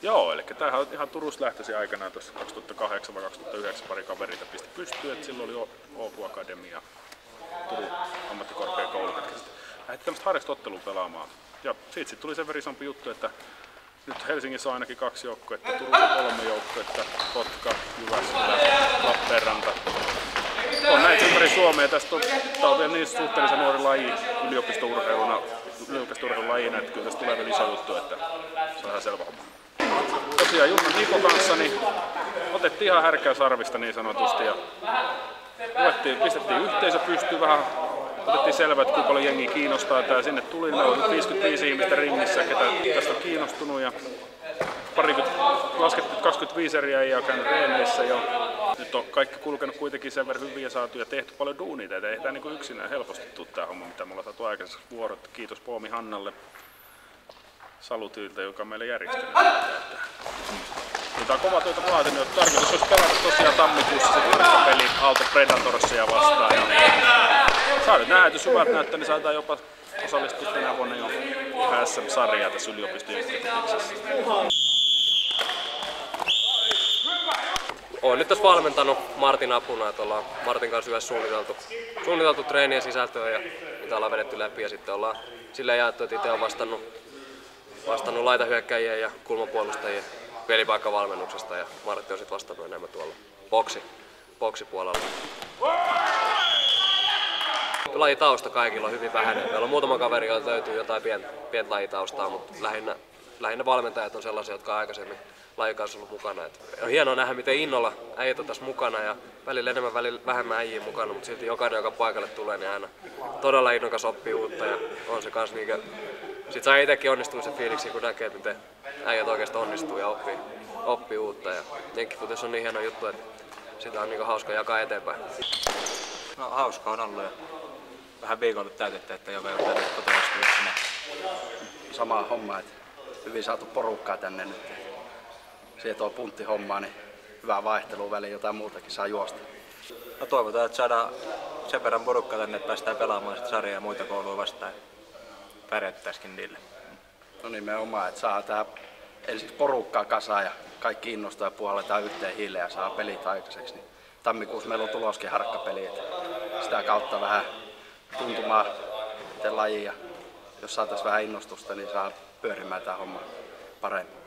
Joo, eli tämähän on ihan Turusta lähtöisin aikanaan tuossa 2008 vai 2009 pari kaverita pisti pystyyn, että silloin oli Åbo Akademia, Turun ammattikorkeakoulu, jotka lähti tämmöistä harrastottelua pelaamaan. Ja siitä sitten tuli sen verran isompi juttu, että nyt Helsingissä on ainakin 2 joukkuetta, Turussa 3 joukkuetta, Kotka, Jyväskylä, Lappeenranta. On näitä ympäri Suomea. Tämä on vielä niin suhteellisen nuori laji yliopisto-urheilulajina, että kyllä tästä tulee vielä iso juttu, että se on ihan selvä homma. Tosiaan Junnan Niko kanssa niin otettiin ihan härkää sarvista niin sanotusti ja pistettiin yhteisö pystyyn vähän. Otettiin selvää, että kuinka paljon jengi kiinnostaa tää. Sinne tuli, meillä oli 55 ihmistä ringissä, ketä tästä on kiinnostunut ja laskettiin 25 eri äijää on käynyt reeneissä jo. Nyt on kaikki kulkenut kuitenkin sen verran hyvin ja saatu ja tehty paljon duunia. Ei tämä niin yksinään helposti tule tämä homma, mitä me ollaan saatu aikaiseksi vuorot. Kiitos Poomi Hannalle Salutyyltä, joka on meille järjestänyt. Tämä on kova työtä vaatinut. Tarkoitus olisi pelata tosiaan tammikuussa se peli Aalto Predatorsia vastaan. Saa nyt nähdä, jos hyvät näyttää, niin saadaan jopa osallistua tänä vuonna jo SM-sarjaa tässä yliopistojen kehityksessä. Olen nyt tässä valmentanut Martin apuna, että ollaan Martin kanssa yhdessä suunniteltu treenien sisältöä ja mitä ollaan vedetty läpi ja sitten ollaan silleen jaettu, että itse on vastannut laitahyökkäjien ja kulmapuolustajien pelipaikkavalmennuksesta ja Martti on sitten vastannut enemmän tuolla boksipuolella. Lajitausta kaikilla on hyvin vähäinen. Meillä on muutama kaveri, joilta löytyy jotain pientä lajitaustaa, mutta lähinnä valmentajat on sellaisia, jotka on aikaisemmin lajin kanssa ollut mukana. On hienoa nähdä, miten innolla äijät on tässä mukana ja välillä enemmän, välillä vähemmän äijiä mukana, mutta silti jokainen, joka paikalle tulee, niin aina todella innokas oppii uutta ja on se kans niinkö. Sitten saa itsekin onnistua se fiiliksi, kun näkee, että miten äijät oikeastaan onnistuu ja oppii uutta. Ja jenkkifutis on niin hieno juttu, että sitä on niinku hauska jakaa eteenpäin. No hauska on ollut ja vähän viikolle täytettä, että joka ilta kotonasta yksinä. Sama homma, että hyvin saatu porukkaa tänne nyt. Siihen tuo punttihommaa, niin hyvää vaihtelua väliin, jotain muutakin saa juosta. No toivotaan, että saadaan sen verran porukkaa tänne, että päästään pelaamaan sitä sarjaa ja muita kouluja vastaan. Pärjättäisikin niille. No nimenomaan, että saa tää ensiksi porukkaa kasaan ja kaikki innostaa ja puhalletaan yhteen hiileen ja saa pelit aikaiseksi. Niin tammikuussa meillä on tuloskin harkkapeli, että sitä kautta vähän tuntumaan itse lajiin ja jos saataisiin vähän innostusta, niin saa pyörimään tää homma paremmin.